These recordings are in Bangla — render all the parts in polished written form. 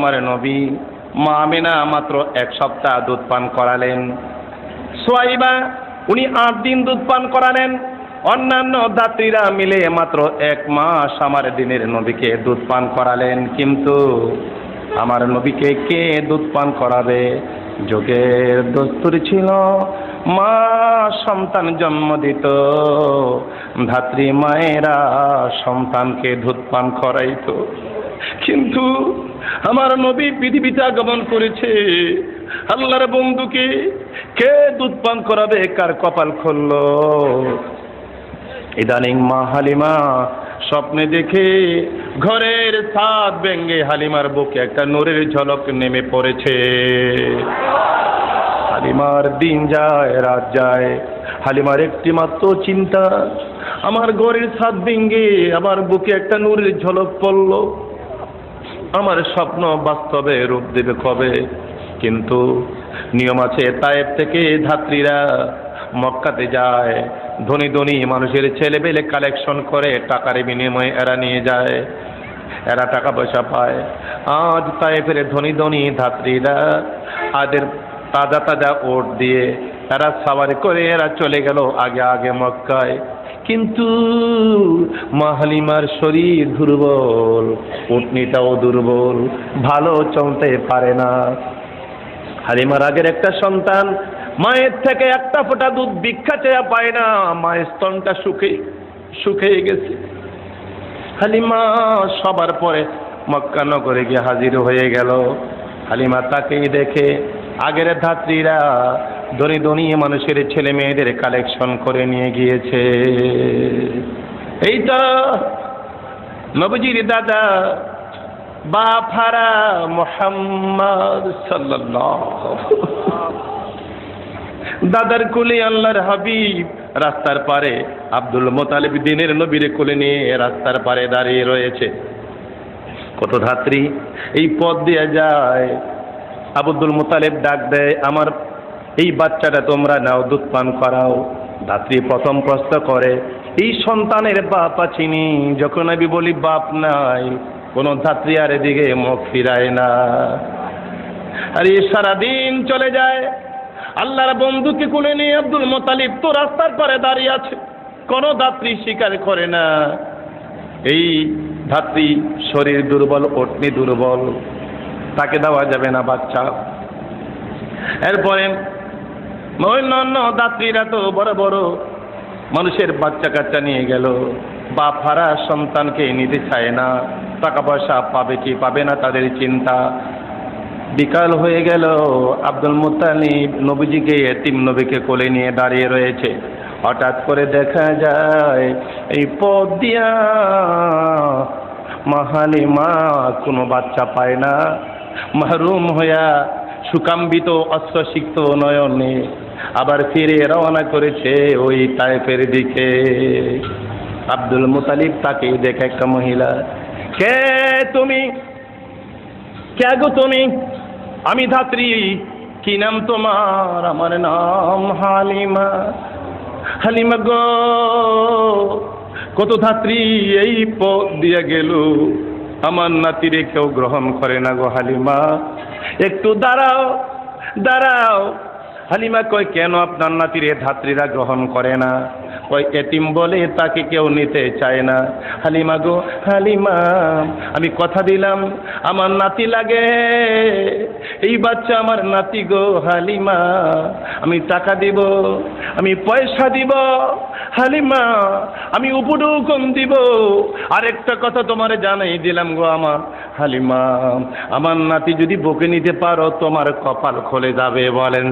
আমার নবী মা আমিনা মাত্র 1 সপ্তাহ দুধ পান করালেন। সুয়াইবা উনি 8 দিন দুধ পান করালেন। অন্যান্য দাত্রীরা মিলে মাত্র 1 মাস আমার দিনের নবীকে দুধ পান করালেন। কিন্তু আমার নবীকে কে দুধ পান করাবে? যুগের দস্তুর ছিল মা সন্তান জন্ম দিত, ধাত্রী মায়েরা সন্তানকে দুধ পান করাইতো। কিন্তু আমার নবী পৃথিবীতে আগমন করেছে, আল্লাহর বন্ধুকে কে দুধ পান করাবে? কার কপাল খুললো? ইদানিং মা হালিমা স্বপ্নে দেখে ঘরের ছাদ ভেঙে হালিমার বুকে একটা নূরের ঝলক নেমে পড়েছে। হালিমার দিন যায় রাত যায়, হালিমার একটি মাত্র চিন্তা, আমার ঘরের ছাদ ভেঙে আমার বুকে একটা নূরের ঝলক পড়ল, আমার স্বপ্ন বাস্তবে রূপ দেবে কবে? কিন্তু নিয়ম আছে, তায়েফ থেকে ধাত্রীরা মক্কাতে যায়, ধনী ধনী মানুষের ছেলেবেলে কালেকশন করে টাকার বিনিময়ে এরা নিয়ে যায়, এরা টাকা পয়সা পায়। আজ তায়েফের ধনী ধনী ধাত্রীরা আদের তাজা তাজা ওট দিয়ে এরা সাওয়ারি করে এরা চলে গেল আগে আগে মক্কায়। কিন্তু মা হালিমার শরীর দুর্বল, উটনিটাও দুর্বল, ভালো চলতে পারে না। হালিমার আগের একটা সন্তান মায়ের থেকে একটা ফোঁটা দুধ ভিক্ষা চেয়ে পায় না, মায়ের স্তনটা শুকিয়ে গেছে। হালিমা সবার পরে মক্কা নগরে গিয়ে হাজির হয়ে গেল। হালিমা তাকেই দেখে আগের ধাত্রীরা ধনী ধনী মানুষের ছেলে মেয়েদের কালেকশন করে নিয়ে গিয়েছে। এইটা নবীজির দাদা বাফারা মুহাম্মদ সাল্লাল্লাহু, দাদার কোলে আল্লাহর হাবিব, রাস্তার পারে আব্দুল মুতালিব দিনের নবীর কোলে নিয়ে রাস্তার পারে দাঁড়িয়ে রয়েছে। কত ধাত্রী এই পথ দিয়ে যায়। আব্দুল মুতালিব ডাক দেয়, আমার এই বাচ্চাটা তোমরা নাও, দুধ পান করাও। ধাত্রী প্রথম প্রশ্ন করে, এই সন্তানের বাপ আছিনি? যখন আমি বলি বাপ নাই, কোন ধাত্রী আর এদিকে মুখ ফিরায় না। আর এই সারাদিন চলে যায়। আল্লাহর বন্ধুকে কোলে নিয়ে আব্দুল মুতালিব তো রাস্তার পারে দাঁড়িয়ে আছে, কোন ধাত্রী স্বীকার করে না। এই ধাত্রী শরীর দুর্বল, অটনি দুর্বল, তাকে দেওয়া যাবে না বাচ্চা। এরপরে অন্যান্য দাত্রীরা তো বড় বড় মানুষের বাচ্চা কাচ্চা নিয়ে গেল, বাপ হারা সন্তানকে নিতে চায় না, টাকা পয়সা পাবে কি পাবে না তাদের চিন্তা। বিকাল হয়ে গেল, আব্দুল মুতালিব নবীজিকে এতিম নবীকে কোলে নিয়ে দাঁড়িয়ে রয়েছে। হঠাৎ করে দেখা যায় এই পথ দিয়া মা হালিমা কোনো বাচ্চা পায় না, মাহরুম হইয়া সুকাম্বিত অশ্রুসিক্ত নয়নে আবার ফিরে রওনা করেছে ওই তায়েফের দিকে। আব্দুল মুতালিব তাকে দেখে একটা মহিলা, কে তুমি? কে গো তুমি? আমি ধাত্রী। কি নাম তোমার? আমার নাম হালিমা। হালিমা গো, কত ধাত্রী এই পথ দিয়ে গেল, আমার নাতিরে কেউ গ্রহণ করে না গো হালিমা, একটু দাঁড়াও দাঁড়াও। হালিমা কয়, কেন আপনার নাতিরে ধাত্রীরা গ্রহণ করে না? ওই এতিম বলে তাকে কেউ নিতে চায় না। হালিমা গো হালিমা, আমি কথা দিলাম আমার নাতি লাগে, এই বাচ্চা আমার নাতি গো হালিমা, আমি টাকা দিব, আমি পয়সা দিব হালিমা, আমি উপঢৌকন দিব। আরেকটা কথা তোমার জানাই দিলাম গো আমার হালিমা, আমার নাতি যদি বকে নিতে পারো তোমার কপাল খুলে যাবে। বলেন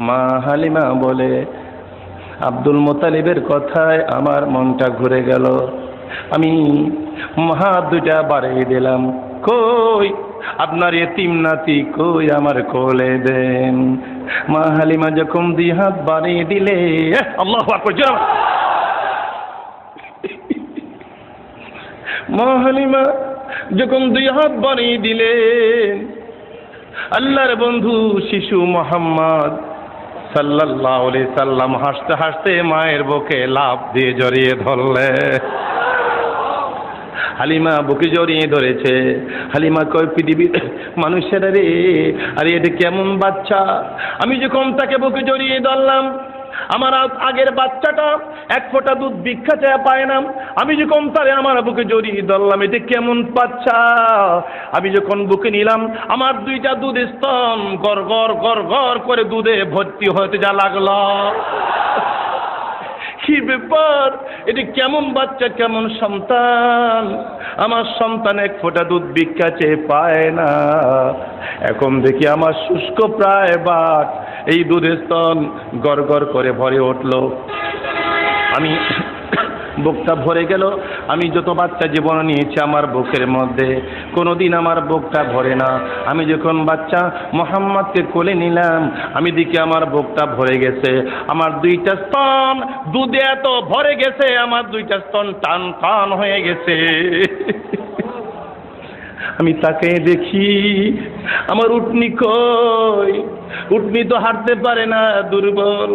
মা হালিমা বলে, আব্দুল মুতালিবের কথায় আমার মনটা ঘুরে গেল। আমি হাত দুটা বাড়িয়ে দিলাম, কই আপনার এতিম নাতি, কই আমার কোলে দেন। মা হালিমা যখন 2 হাত বাড়িয়ে দিলে, আল্লাহু আকবার, মা হালিমা যখন 2 হাত বাড়িয়ে দিলেন, আল্লাহর বন্ধু শিশু মুহাম্মদ সাল্লাল্লাহু আলাইহি সাল্লাম হাসতে হাসতে মায়ের বুকে লাফ দিয়ে জড়িয়ে ধরলে। হালিমা বুকে জড়িয়ে ধরেছে। হালিমা কয়, পৃথিবীর মানুষেরা রে, আরে এটা কেমন বাচ্চা! আমি যখন তাকে বুকে জড়িয়ে ধরলাম, আমার আগের বাচ্চাটা এক ফোঁটা দুধ ভিক্ষা চেয়ে পায় না, আমি যখন তারে আমার বুকে জড়িয়ে ধরলাম, এটা কেমন বাচ্চা! আমি যখন বুকে নিলাম, আমার দুইটা দুধ স্তন গর গর গর গর করে দুধে ভর্তি হতে যা লাগলো। কি ব্যাপার, এটা কেমন বাচ্চা, কেমন সন্তান! আমার সন্তান এক ফোঁটা দুধ ভিক্ষা চেয়ে পায় না। এখন দেখি আমার শুষ্ক প্রায় বাট এই দুধের স্তন গড় গড় করে ভরে উঠল। আমি বুকটা ভরে গেল। আমি যত বাচ্চা জীবন নিয়েছি আমার বুকের মধ্যে, কোনোদিন আমার বুকটা ভরে না। আমি যখন বাচ্চা মোহাম্মদকে কোলে নিলাম, আমি দেখি আমার বুকটা ভরে গেছে। আমার দুইটা স্তন দুধে এত ভরে গেছে, আমার দুইটা স্তন টান টান হয়ে গেছে। আমি তাকে দেখি, আমার উটনি কই? উটনি তো হাঁটতে পারে না, দুর্বল।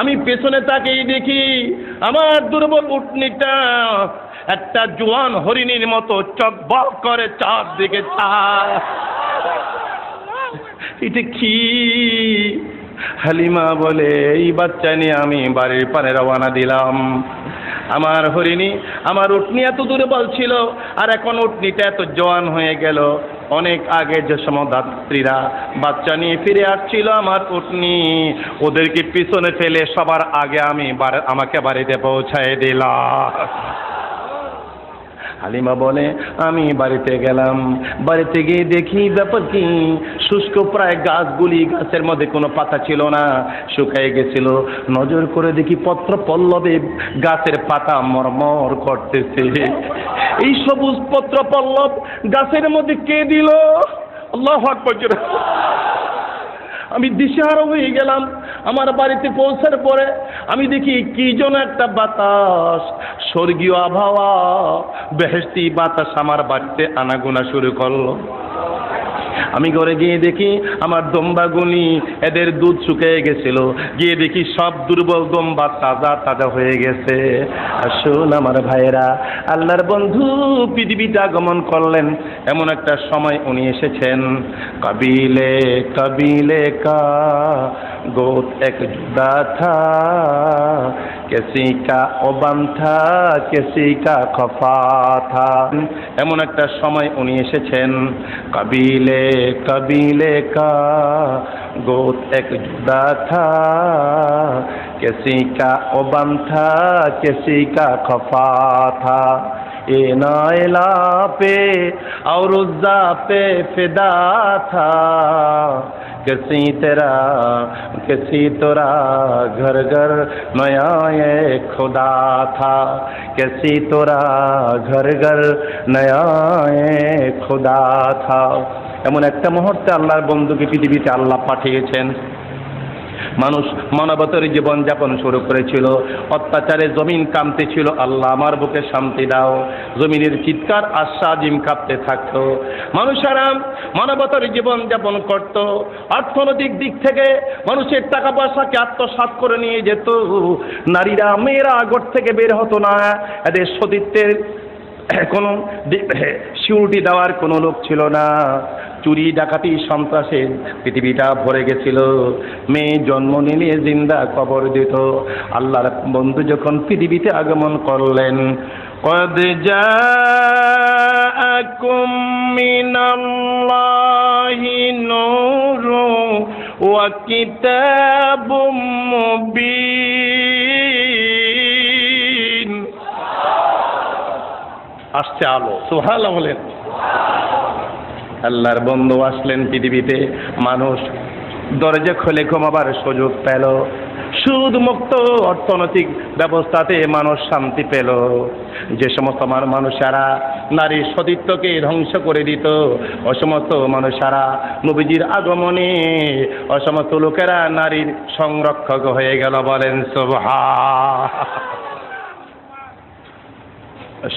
আমি পেছনে তাকেই দেখি, আমার দুর্বল উটনিটা একটা জোয়ান হরিণীর মতো চকবক করে চারদিকে চায়। এটা কি? হালিমা বলে, এই বাচ্চা নিয়ে আমি বাড়ির পানে রওনা দিলাম। আমার হরিণী, আমার উটনি এত দুর্বল ছিল, আর এখন উটনিটা এত জোয়ান হয়ে গেল। অনেক আগে যে সময় যাত্রীরা বাচ্চা নিয়ে ফিরে আসছিল, আমার উটনি ওদেরকে পিছনে ফেলে সবার আগে আমাকে বাড়িতে পৌঁছায় দিলাম। হালিমা বলে, আমি বাড়িতে গেলাম। বাড়িতে গিয়ে দেখি ব্যাপার কি, শুষ্ক প্রায় গাছগুলি, গাছের মধ্যে কোনো পাতা ছিল না, শুকিয়ে গেছিল। নজর করে দেখি পত্র পল্লবে গাছের পাতা মরমর করতেছে। এই সবুজ পত্র পল্লব গাছের মধ্যে কে দিল? আল্লাহু আকবার। আমি দিশেহারা হয়ে গেলাম। আমার বাড়িতে পৌঁছার পরে আমি দেখি কি যেন একটা বাতাস, স্বর্গীয় আবহাওয়া, বেহেশতি বাতাস আমার বাড়িতে আনাগোনা শুরু করলো। আমি ঘরে গিয়ে দেখি আমার দম্বাগুনি, এদের দুধ শুকিয়ে গেছিল। গিয়ে দেখি সব দুর্বল দম্বা তাজা তাজা হয়ে গেছে। আসুন আমার ভাইয়েরা, আল্লাহর বন্ধু পৃথিবীতে আগমন করলেন, এমন একটা সময় উনি এসেছেন। কবিলে কবিলে কা গোত এক জুদা থা, কিসি কা ওবান থা, কিসি কা খফা থা। এমন একটা সময় উনি এসেছেন। কবিলে कबीले का गोत एक जुदा था, किसी का उबन था, किसी का खफा था। ये नाइला पे और उज़्ज़ा पे फिदा था, किसी तेरा किसी तोरा घर घर नया ये खुदा था, किसी तोरा घर घर नया ये खुदा था। এমন একটা মুহূর্তে আল্লাহর বন্ধুকে পৃথিবীতে আল্লাহ পাঠিয়েছেন। মানুষ মানবতার জীবন যাপন শুরু করেছিল, অত্যাচারে জমিন কাঁপতেছিল। আল্লাহ আমার বুকে শান্তি দাও। জমিনের চিৎকার আশ্বাজিম কাঁপতে থাকতো। মানুষেরা মানবতার জীবন যাপন করত। অর্থনৈতিক দিক থেকে মানুষের টাকা পয়সাকে আত্মসাৎ করে নিয়ে যেত। নারীরা মেয়েরা ঘর থেকে বের হতো না। এদের সতীত্বের কোনো সিউরিটি দেওয়ার কোনো লোক ছিল না। চুরি ডাকাতি সন্ত্রাসে পৃথিবীটা ভরে গেছিল। মেয়ে জন্ম নিলে জিন্দা কবর দিত। আল্লাহর বন্ধু যখন পৃথিবীতে আগমন করলেন, কদ জাআকুম মিনাল্লাহি নূরুন ওয়া কিতাবুম মুবিন। আসছে আলো, সুবহানাল্লাহ বলেন। আল্লাহর বন্ধু আসলেন পৃথিবীতে। মানুষ দরজা খুলে ঘুমাবার সুযোগ পেল। সুদ মুক্ত অর্থনৈতিক ব্যবস্থাতে মানুষ শান্তি পেল। যে সমস্ত মানুষেরা নারীর সতীত্বকে ধ্বংস করে দিত, ও সমস্ত মানুষেরা নবীজির আগমনে ও সমস্ত লোকেরা নারীর সংরক্ষক হয়ে গেল। বলেন সুবহান।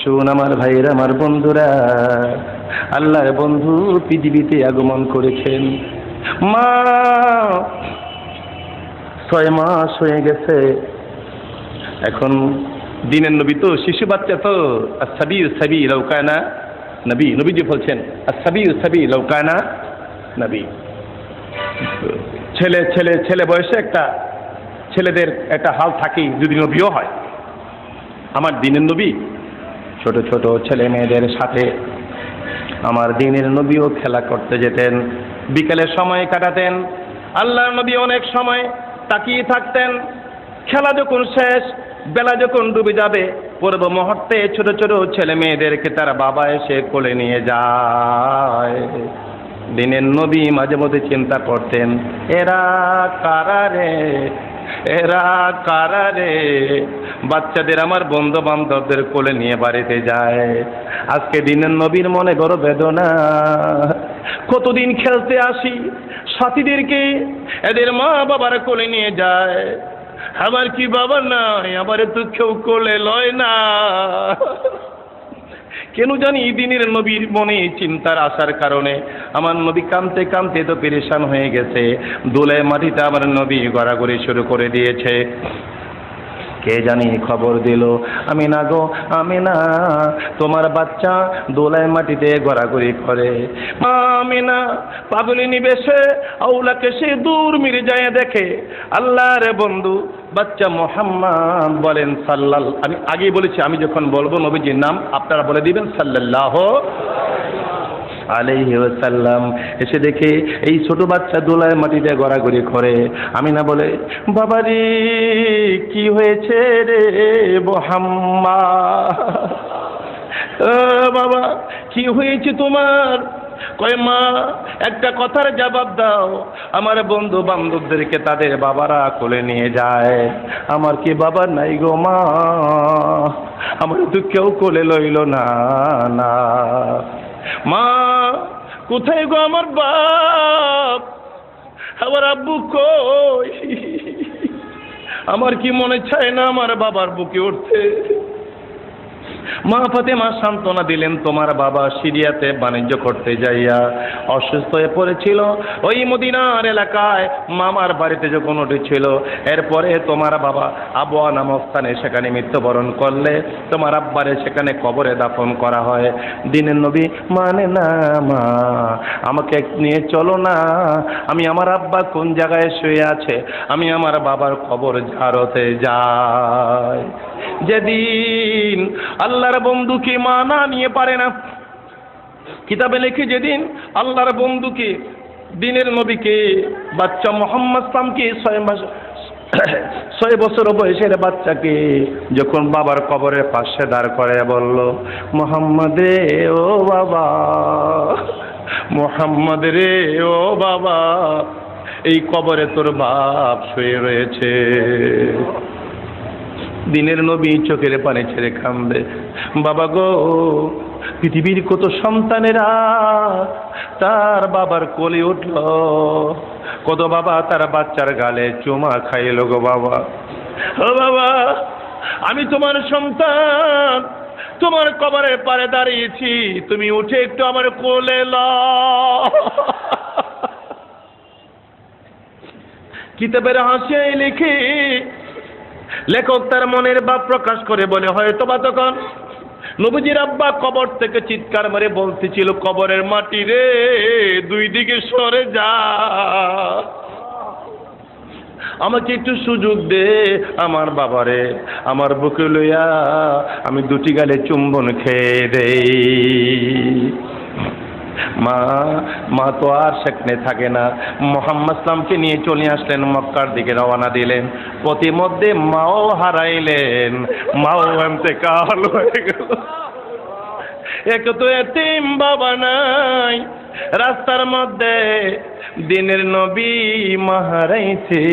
শুন আমার ভাইয়েরা, আমার বন্ধুরা, আল্লাহর বন্ধু পৃথিবীতে আগমন করেছেন। মা 6 মাস হয়ে গেছে। এখন দিনের নবী তো শিশু বাচ্চা তো, আসসাবিউ সাবি লাউকানা নবী, নবীজি বলছেন আসসাবিউ সাবি লাউকানা নবী। ছেলে ছেলে ছেলে বয়সে একটা ছেলেদের একটা হাল থাকেই যদি নবীও হয়। আমার দিনের নবী ছোট ছোট ছেলে মেয়েদের সাথে আমার দিনের নবীও খেলা করতে যেতেন, বিকেলের সময় কাটাতেন। আল্লাহর নবী অনেক সময় তাকিয়ে থাকতেন, খেলা যখন শেষ, বেলা যখন ডুবে যাবে, পূর্ব মুহূর্তে ছোট ছোট ছেলে মেয়েদেরকে তার বাবা এসে কোলে নিয়ে যায়। দিনের নবী মাঝে মধ্যে চিন্তা করতেন, এরা কারা রে, এরা কারা রে, বাচ্চাদের আমার বন্ধু বান্ধবদের কোলে নিয়ে বাড়িতে যায়। আজকে দিনের নবীর মনে বড় বেদনা, কতদিন খেলতে আসি সাথীদেরকে, এদের মা বাবার কোলে নিয়ে যায়, আমার কি বাবা নাই, আমার তো কেউ কোলে লয় না। কেন জানি দিনের নবীর মনে চিন্তার আসার কারণে আমার নবী কাঁদতে কাঁদতে তো পেরেশান হয়ে গেছে, দোলায় মাটিতে আমার নবী গড়াগড়ি শুরু করে দিয়েছে। কে জানি খবর দিল, আমি না গো, আমি না, তোমার বাচ্চা দোলায় মাটিতে গড়াগড়ি করে। আমি না পাগলি নিবেশে আউলাকে সে দূর মিরে যায় দেখে, আল্লাহর বন্ধু বাচ্চা মোহাম্মদ বলেন সাল্লাল, আমি আগেই বলেছি আমি যখন বলবো নবীজির নাম আপনারা বলে দিবেন সাল্লাল্লাহু আলাইহি ওয়াসাল্লাম। এসে দেখে এই ছোট বাচ্চা দোলায় মাটিতে গড়াগড়ি করে। আমিনা বলে, বাবারে কি হয়েছে রে মোহাম্মদ, বাবা কি হয়েছে তোমার? কয় মা একটা কথার জবাব দাও, আমার বন্ধু বান্ধবদেরকে তাদের বাবারা কোলে নিয়ে যায়, আমার কি বাবা নাই গো মা, আমার তো কেউ কোলে লইল না। না মা কোথায় গো আমার বাপ, আমার আব্বু কই, আমার কি মনে চায় না আমার বাবার বুকে উঠতে। মা ফাতেমা সান্ত্বনা দিলেন, তোমার বাবা সিরিয়াতে বাণিজ্য করতে যাইয়া অসুস্থ হয়ে পড়েছিল, ওই মদিনার এলাকায় মামার বাড়িতে যখন উঠেছিল, এরপরে তোমার বাবা আবওয়া নামক স্থানে সেখানে মৃত্যুবরণ করলে তোমার আব্বারে সেখানে কবরে দাফন করা হয়। দিনের নবী মানে না মা, আমাকে নিয়ে চলো না, আমি আমার আব্বা কোন জায়গায় শুয়ে আছে আমি আমার বাবার কবর জিয়ারতে যাই। যেদিন আল্লাহর বন্ধুকে মা না নিয়ে পারে না, কিতাবে লেখে যেদিন আল্লাহর বন্ধুকে দিনের নবীকে বাচ্চা মোহাম্মদ সামকে 6 বছর বয়সের বাচ্চাকে যখন বাবার কবরের পাশে দাঁড় করে বলল, মোহাম্মদ রে ও বাবা, মোহাম্মদ রে ও বাবা, এই কবরে তোর বাপ শুয়ে রয়েছে। দিনের নবী চোখের পানি ছেড়ে কাঁদে, বাবা গো, পৃথিবীর কত সন্তানেরা তার বাবার কোলে উঠল, কত বাবা তার বাচ্চার গালে চুমা খাইল গো বাবা। ও বাবা, আমি তোমার সন্তান, তোমার কবরের পারে দাঁড়িয়েছি, তুমি উঠে একটু আমার কোলে লও। কিতাবের হাসিয়ায় লিখে লেখক তার মনের ভাব প্রকাশ করে বলে, হয়তো বা তখন নবীজির আব্বা কবর থেকে চিৎকার মারে বলতেছিল, কবরের মাটি রে দুই দিকে সরে যা, আমাকে একটু সুযোগ দে, আমার বাবারে আমার বুকে লইয়া আমি দুটি গালে চুম্বন খেয়ে দেই। মা তো আর সেখানে থাকে না, মোহাম্মদ সাল্লামকে নিয়ে চলে আসলেন, মক্কার দিকে রওনা দিলেন। প্রতিমধ্যে মাও হারাইলেন, মাও ইন্তেকাল হয়ে গেল। এক তো এতিম বাবা নাই, রাস্তার মধ্যে দিনের নবী মা হারাইছে।